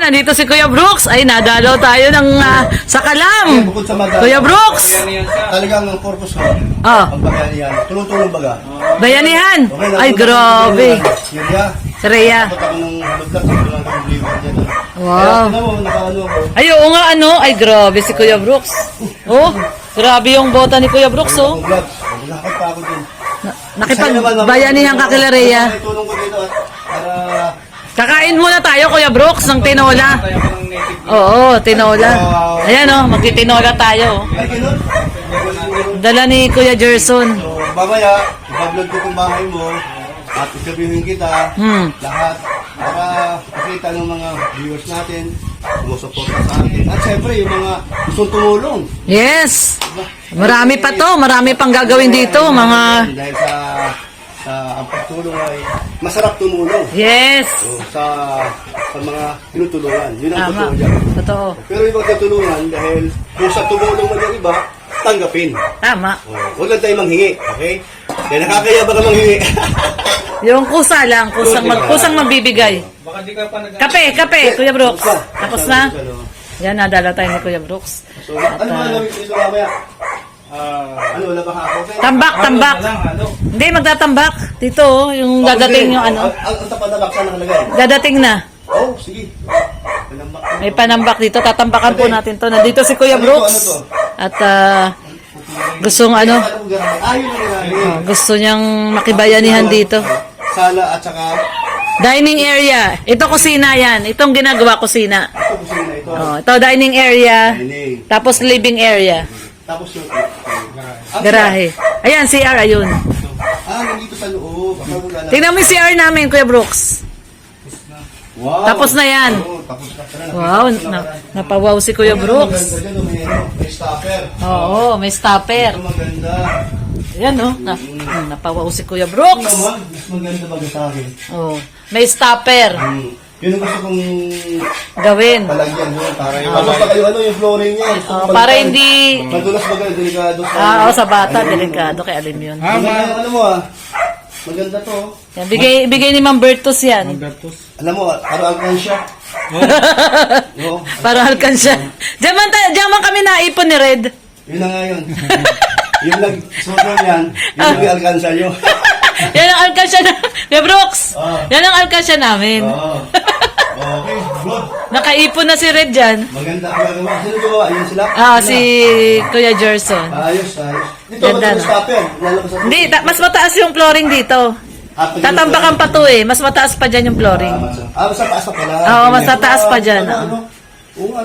Nandito si Kuya Brooks. Ay, nadalaw tayo ng sa Kalam. Bukod sa madami. Kuya Brooks. Talagang ang purpose ko. Oh. Ang bayanihan. Tulong-tulong baga. Bayanihan. Okay, Ay, grabe. Silya. Si Rhea. Tapos ako ng hulog-lag. Tulungan ko ng liver dyan. Wow. Kaya tinan mo, nakaano ako. Ay, oo nga, ano. Ay, grabe si Kuya Brooks. Oh, grabe yung bota ni Kuya Brooks, oh. Akong vlogs. Lakad pa ako dun. Nakipagbayanihan ka kila Rhea. May tulong ko dito at para... Kakain muna tayo, Kuya Brooks, ng tinola. Oo, tinola. Ayan, oh, magtitinola tayo. Ay, gano'n? Dala ni Kuya Gerson. So, mamaya, ipa-vlog ko kung bahay mo at isabihin kita lahat para makita ng mga viewers natin sumusuporta sa atin. At syempre, yung mga gustong tumulong. Yes. Marami pa to. Marami pang gagawin dito, mga... Dahil sa ang pagtulong ay masarap tumulong. Yes. So, sa mga tinutulungan. Yun ang Tama. totoo dyan. Totoo. Pero ibang katulungan dahil kung sa tumulong mo yung iba, tanggapin. Tama. Huwag lang tayo manghingi, okay? Kaya nakakaya baka manghingi. Yung kusa lang, kusang magbibigay. Baka di ka pa nag- Kape, Kuya Brooks. Tapos na? Ano Yan, nadala tayo ni Kuya Brooks. So, ano ba gawin dito mamaya? Ano, wala ba ako? Tambak, tambak. Ano? Hindi, magtatambak. Dito, oh, yung dadating yung ano. Ang tapat na baksa nakalagay. Dadating na. Oh, sige. Panambak. May panambak dito. Tatambakan po natin to. Nandito si Kuya Brooks. At gustong ano, Ayun na gusto niyang makibayanihan dito. Sala at saka Dining area. Ito kusina yan. Itong ginagawa kusina. ito kusina ito. Oh, ito dining area. Dining. Tapos living area. Tapos yung Garahe. Ayan, CR, ayun. nandito sa loob. Tingnan mo yung CR namin, Kuya Brooks. Wow. Tapos na yan. Oo, tapos na. Tara na. Wow, napawaw si Kuya Brooks. Maganda dyan, may stopper. Oo, may stopper. Ito maganda. Ayan, oh. Napawaw si Kuya Brooks. Naman, mas maganda baga sa akin. Oh, may stopper. Yun ang gusto kong Gawin. palagyan doon. Para yung tapos pa kayo, ano yung flooring niya. Oh, para hindi... Madulas baga, delikado. Oo, sa bata, delikado kay Alim yun. Maganda yung ano mo maganda to. Yan, bigay ni Ma'am Bertus yan. Alam mo, parang alkansya. Oo. Para alkansya. Diyan man kami naipon ni Red. Yun na nga yun. Yung nag-suot yan, yun yung alkansya nyo. Yan ang alkansya na... Kuya Brooks! Ah. Yan ang alkansya namin. Oo. Okay, good. Nakaipon na si Red dyan. Maganda ang gagawa. Sino gawa? Yun sila? Si Kuya Gerson. Ayos, ayos. Dito, Ganda, mas no? stopper. Lalabas ako. Hindi, mas mataas yung flooring dito. Tatambakan pa to eh. Mas mataas pa dyan yung flooring. Basta taas pa pala. Oo, mas tataas pa dyan,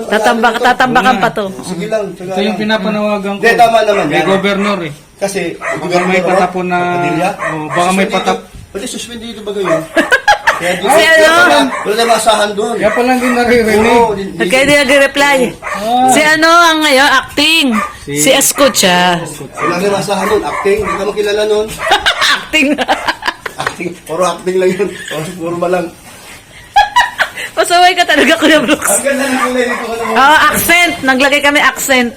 Tatambakan pa to. Sige lang. Ito yung pinapanawagan ko. Hindi, tama naman Kay yan. Governor eh. Kasi, Baka may patapon na... baka may patap... Pwede suspend dito ba yun? Kaya di Kasi ano? wala tayong masahan doon. Kaya palang din naririnig. Oo, Kaya di nag-reply. Si ano ang ngayon, acting. Si Escucha. wala tayong masahan doon. Acting, hindi ka makilala noon. Acting. Acting, puro acting lang yun. Puro ba lang. Pasaway ka talaga, Kuya Brooks. Ang ganda ng kulay dito ka naman. Accent. Naglagay kami accent.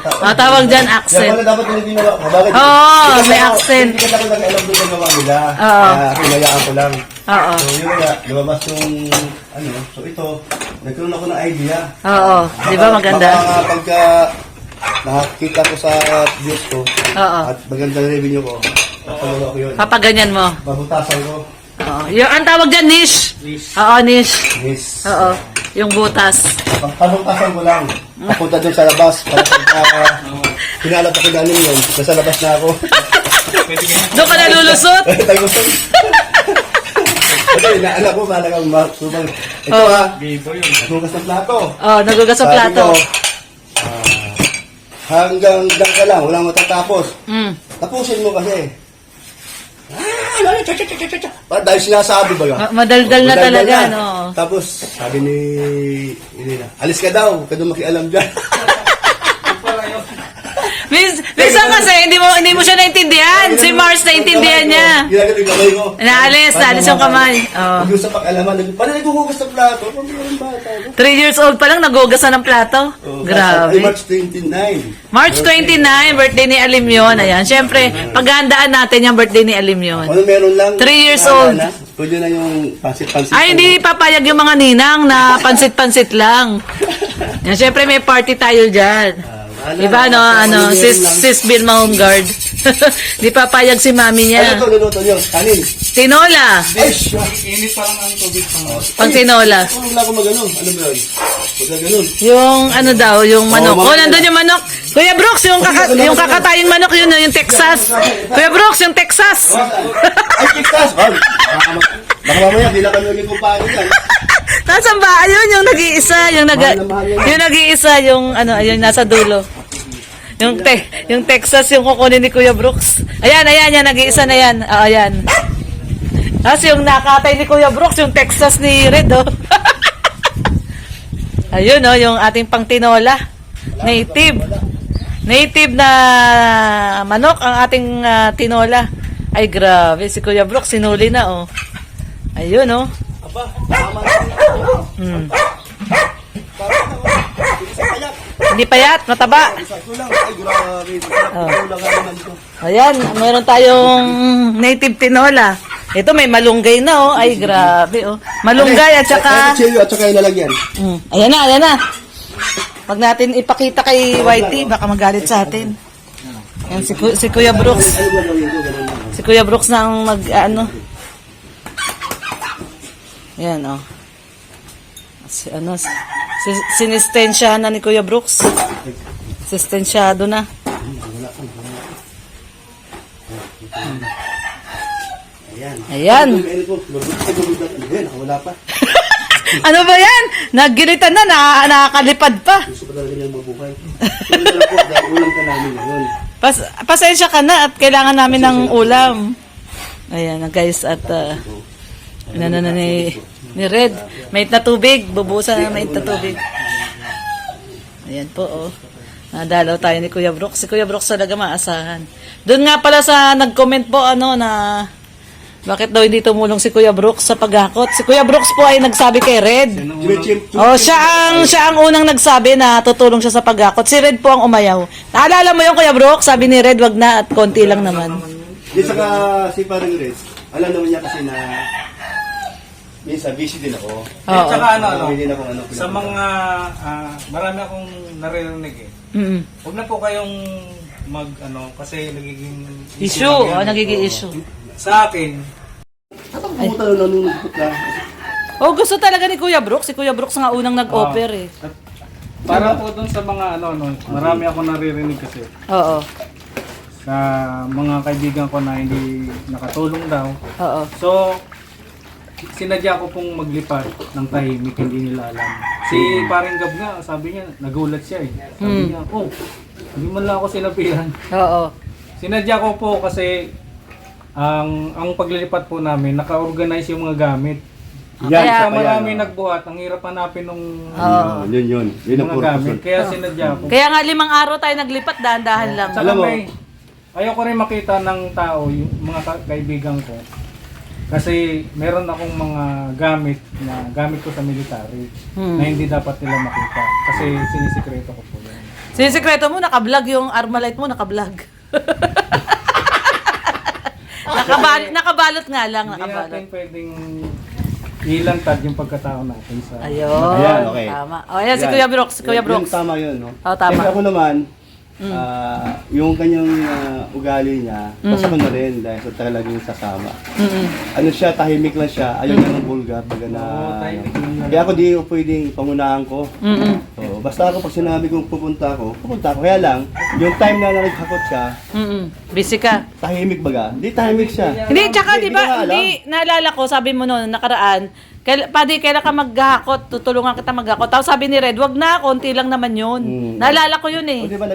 Tawag dyan, Yan accent. pala dapat yung ginawa. Bakit? Oo, Hindi may kasi accent. Hindi kasi ako nag-alam doon ang gawa nila. Oo. Hinayaan ko lang. Oo. So yun nga, lumabas yung ano. So ito, nagkaroon ako ng idea. Oo. Di ba maganda? Baka pagka nakakita ko sa views ko Oo. at maganda na revenue ko, papagawa ko yun. Papaganyan mo. Babutasan ko. Oo. Yung, ang tawag dyan, niche. Oo, niche. Yes. Oo. Yung butas. Pabutasan ko lang. Papunta doon sa labas. Para pagka hinalap ako galing yun, nasa labas na ako. Doon ka nalulusot? Tayo gusto. Okay, naanak ko, mahal kang maksubang. Ito Oo. Bibo yun. Hugas ng plato. Oo, nagugas sa plato. Sabi ko, hanggang dang ka lang, walang matatapos. Tapusin mo kasi. Dahil sinasabi ba yun? Madaldal na talaga, no? Tapos, sabi ni Elena, alis ka daw, huwag ka daw makialam dyan. Minsan kasi, hindi mo siya naintindihan. Si Mars naintindihan niya. Ginagawa yung kamay ko. Naalis yung kamay. Oo. Huwag yung sa pag-alaman. Paano naghuhugas ng plato? Paano yung bata? 3 years old pa lang, nagugasan ng plato. Grabe. March 29. March 29, birthday ni Alim yun. Ayan, syempre, paghahandaan natin yung birthday ni Alim yun. Ano meron lang? 3 years old. Na? Pwede na yung pansit-pansit. Ay, hindi papayag yung mga ninang na pansit-pansit lang. Yan, syempre may party tayo dyan. Diba, sis Bill Mahongard. Di papayag si mami niya. Ano to, luto nyo? Kanin. Tinola. Ay, siya. Init pa lang ang tubig pa. Pang tinola. Wala ko magano. Ano ba yun? Wala ganun. Yung ano daw, yung manok. Oh, Oh, nandun yung manok. Kuya Brooks, yung kakatayang manok yun, yung Texas. Kuya Brooks, yung Texas. Ay, Texas! Baka mamaya, di na kami ulit kumpare yan. Nasaan ba? Ayun, yung nag-iisa, yung nag-iisa, yung ano, ayun, nasa dulo. Yung Texas, yung kukunin ni Kuya Brooks. Ayan, yan, nag-iisa na yan. Ayan. Tapos yung nakatay ni Kuya Brooks, yung Texas ni Red, oh. Ayun, oh, yung ating pang tinola. Native. Native na manok ang ating tinola. Ay, grabe. Si Kuya Brooks, sinuli na, oh. Ayun, oh. Mm. Hindi payat, mataba. Oh. Ayan, meron tayong native tinola. Ito may malunggay na, oh. Ay, grabe, oh. Malunggay at saka... Chili at saka ilalagyan. Ayan na. Pag natin ipakita kay Whitey, baka magalit sa atin. Yan, si Kuya Brooks. Si Kuya Brooks na ang Yan, oh. Sinistensyahan na ni Kuya Brooks. Sistensyado na. Ayan. Wala pa. Ano ba yan? Naggilitan na, nakakalipad pa. Gusto pa talaga niyang mabuhay. Pero na po, dahil ulam ka namin ngayon. Pasensya ka na at kailangan namin ng ulam. Ayan na guys, at ni Red. Mait na tubig. Bubusan na mait na tubig. Ayan po, oh. Nadalaw tayo ni Kuya Brooks. Si Kuya Brooks talaga maasahan. Doon nga pala sa nag-comment po, na bakit daw hindi tumulong si Kuya Brooks sa paghakot. Si Kuya Brooks po ay nagsabi kay Red. Oh, siya ang unang nagsabi na tutulong siya sa paghakot. Si Red po ang umayaw. Naalala mo yung Kuya Brooks? Sabi ni Red, wag na at konti lang naman. Di saka si parang Red, alam naman niya kasi na minsan busy din ako. At saka Hindi din ako sa mga, marami akong naririnig eh. Mm. Huwag na po kayong kasi nagiging Issue. Nagiging issue. Sa akin, Pumunta na nung nagputla. Oh, gusto talaga ni Kuya Brooks. Si Kuya Brooks nga unang nag-offer eh. at para po dun sa mga marami akong naririnig kasi Oo. sa mga kaibigan ko na hindi nakatulong daw. Oo. So, sinadya ko pong maglipat ng tahimik, hindi nila alam. Si Paring Gab nga, sabi niya, nagulat siya eh. Sabi niya, hindi man lang ako sinabihan. Oo. Sinadya ko po kasi ang paglilipat po namin, naka-organize yung mga gamit. Kaya marami nagbuhat, ang hirap hanapin nung Yun. Yun ang mga gamit. Kaya sinadya ko. Kaya nga 5 araw tayo naglipat, dahan-dahan lang. Saka ayoko rin makita ng tao, yung mga kaibigan ko. Kasi meron akong mga gamit ko sa military na hindi dapat nila makita. Kasi sinisikreto ko po yan. Sinisikreto mo, naka-vlog yung Armalite mo, naka-vlog. Nakabalot nga lang, Hindi nakabalot. natin pwedeng ilantad yung pagkatao natin sa... Ayun, Ayan, okay. tama. O, ayan, si Kuya Brooks. Si Kuya Brooks. Yung tama yun, no? Oo, tama. Kasi ako naman, yung kanyang ugali niya, basta ko na rin dahil sa talagang sasama. Ano siya, tahimik lang siya, ayaw niya ng bulgar. tahimik lang yan. Kaya ako di pwedeng pangunahan ko. So, basta ako pag sinabi kong pupunta ako. Kaya lang, yung time na naghakot siya, Busy ka. tahimik baga. Hindi tahimik siya. Hindi, tsaka di Hindi ko ba, alam. hindi, naalala ko, sabi mo noon, nakaraan, kailan ka maghahakot, tutulungan kita maghahakot. Tapos sabi ni Red, wag na, konti lang naman yun. Naalala ko yun O, eh. di ba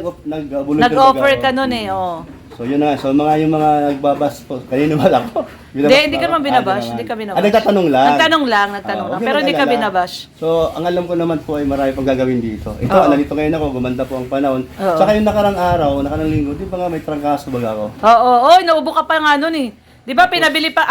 Nag-offer ka nun eh, oo. So yun na, so yung mga nagbabas po, kanino ba ako? Hindi ka naman binabash, hindi ka binabash. Nagtatanong lang. Nagtanong lang, Okay, pero hindi ka mag-alala. binabash. So, ang alam ko naman po ay marami pang gagawin dito. Ito, Oo. nandito ngayon ako, gumanda po ang panahon. Oo. Saka yung nakarang araw, nakarang linggo, di ba nga may trangkaso baga ako? Oo, naubo ka pa nga nun eh. Di ba pinabili pa,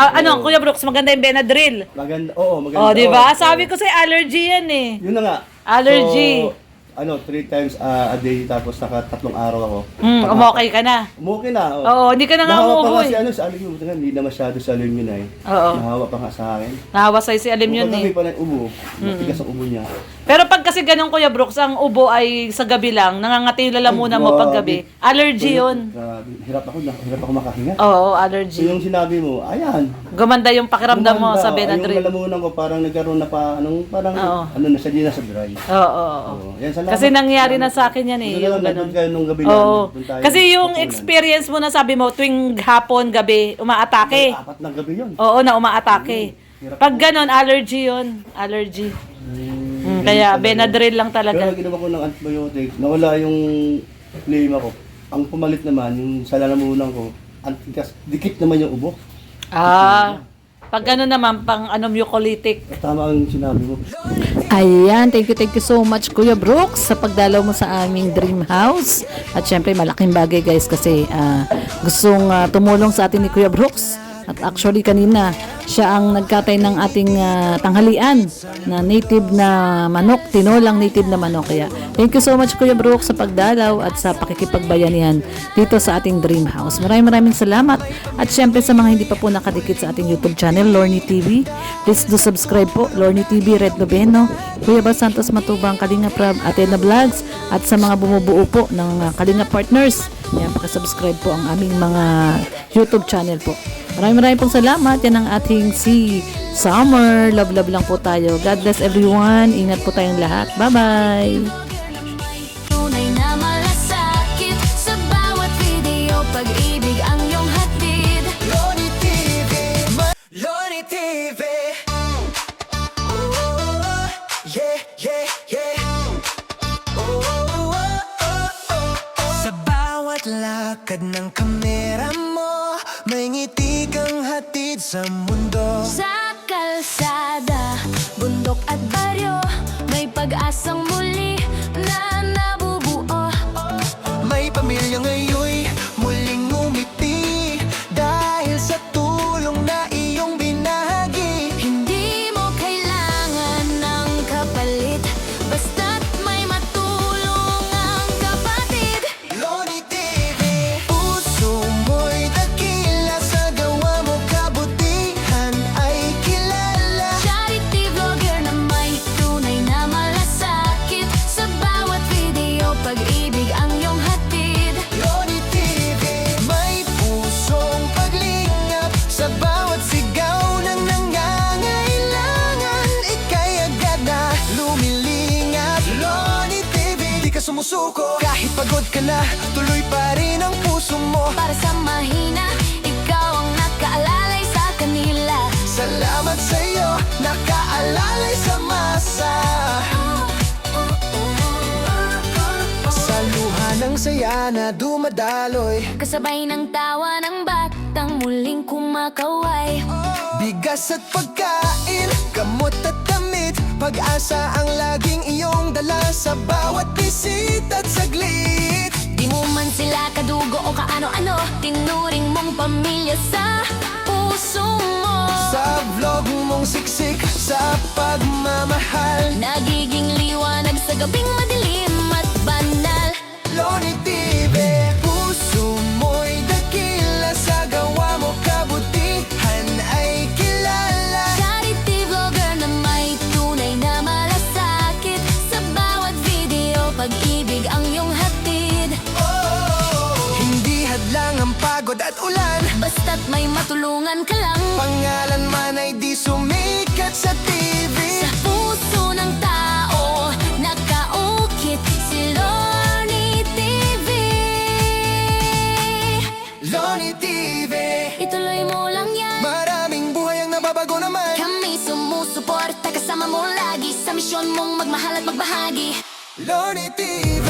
Kuya Brooks, maganda yung Benadryl. Maganda, oo, maganda. Oh, di ba? oo. Sabi ko sa'yo, allergy yan eh. Yun na nga. Allergy. So, 3 times a day, tapos naka 3 araw ako. Umokay ka na. Umukay na. Oo, hindi ka na nga Nahawa pa umuho nga si eh. sa alim yun. Hindi na masyado sa alim yun eh. Oo. Nahawa pa nga sa akin. Nahawa sa'yo si Alim yun Kami eh. pa na ubo. Matigas ang ubo niya. Pero pag kasi ganun, Kuya Brooks, ang ubo ay sa gabi lang, nangangati yung lalamunan mo pag gabi. Allergy yun. Grabe. Hirap ako makahinga. Oo, So allergy. yung sinabi mo, ayan. Gumanda yung pakiramdam mo sa Yung Benadryl. lalamunan ko parang nagkaroon na pa, parang Oo. na siya, di na sa dry. Oo. Oo. Yan, salamat. Kasi nangyari na sa akin yan eh. Doon Yung lang, ganun. nandun kayo nung gabi Oo. doon tayo. Kasi yung Hapunan. experience mo na sabi mo, tuwing hapon, gabi, umaatake. 4 ng gabi yun. Oo, na umaatake. Pag ganon, allergy yun. Allergy. Kaya Benadryl lang Pero talaga. ginawa ko ng antibiotic, nawala yung flema ko. Ang pumalit naman, yung sa lalamunan ko, dikit naman yung ubo. Pag gano'n naman, pang mucolytic. Tama ang sinabi mo. Ayan, thank you so much Kuya Brooks sa pagdalaw mo sa aming dream house. At syempre malaking bagay guys kasi gustong tumulong sa atin ni Kuya Brooks. At actually kanina siya ang nagkatay ng ating tanghalian na native na manok, tinolang native na manok. Kaya thank you so much Kuya Brooks sa pagdalaw at sa pakikipagbayanihan dito sa ating dream house. Maraming salamat. At syempre sa mga hindi pa po nakadikit sa ating YouTube channel, Lorny TV, please do subscribe po, Lorny TV, Red Noveno, Kuya Bal Santos Matubang, Kalinga Prab, Atena Vlogs, at sa mga bumubuo po ng Kalinga Partners. Yan, pakisubscribe po ang aming mga YouTube channel po. Maraming pong salamat. Yan ang ating si Summer. Love lang po tayo. God bless everyone. Ingat po tayong lahat. Bye-bye. Tunay na malasakit sa bawat video, pag-ibig ang iyong hatid. Lorny TV, Lorny TV. Oh, yeah, yeah, yeah. Sa bawat lakad ng kamera mo, may ngiti kang hatid sa mundo. Sa kalsada, bundok at baryo, may pag-asang muli na nabubuo. May pamilya ngayon muling ngumiti dahil sa tulong na iyong binahagi. Hindi mo kailangan ng kapalit, basta't may matulong ang kapatid. Lorny TV, puso mo'y dakila, sa gawa mo kabutihan ay kilala. Charity vlogger na may tunay na malasakit, sa bawat video, pag-ibig ang iyong hatid. Lorny TV, may pusong paglingap sa bawat sigaw ng nangangailangan. Ika'y agad na lumilingap. Lorny TV, di ka sumusuko kahit pagod ka na, tuloy pa rin ang puso mo. Para sa mahina, ikaw ang nakaalalay sa kanila. Salamat sa'yo, nakaalalay sa masa. Sa luha ng saya na dumadaloy, Kasabay ng tawa ng batang muling kumakaway. bigas at pagkain, gamot at damit, pag-asa ang laging iyong dala sa bawat bisita at saglit. Di mo man sila kadugo o kaano-ano, tinuring mong pamilya sa puso mo. Sa vlog mong siksik, sa pagmamahal, Nagiging liwanag sa gabing madilim at banal. Lorny TV, puso mo'y dakila, sa gawa mo kabutihan ay kilala. Charity vlogger na may tunay na malasakit, sa bawat video, pag-ibig ang iyong hatid. Hindi hadlang ang pagod at ulan, Basta't may matulungan ka lang, pangalan man ay di sumikat sa TV. sa puso ng tao, nakaukit si Lorny TV. Lorny TV, Ituloy mo lang yan. maraming buhay ang nababago naman. Kami sumusuporta, kasama mo lagi sa misyon mong magmahal at magbahagi. Lorny TV.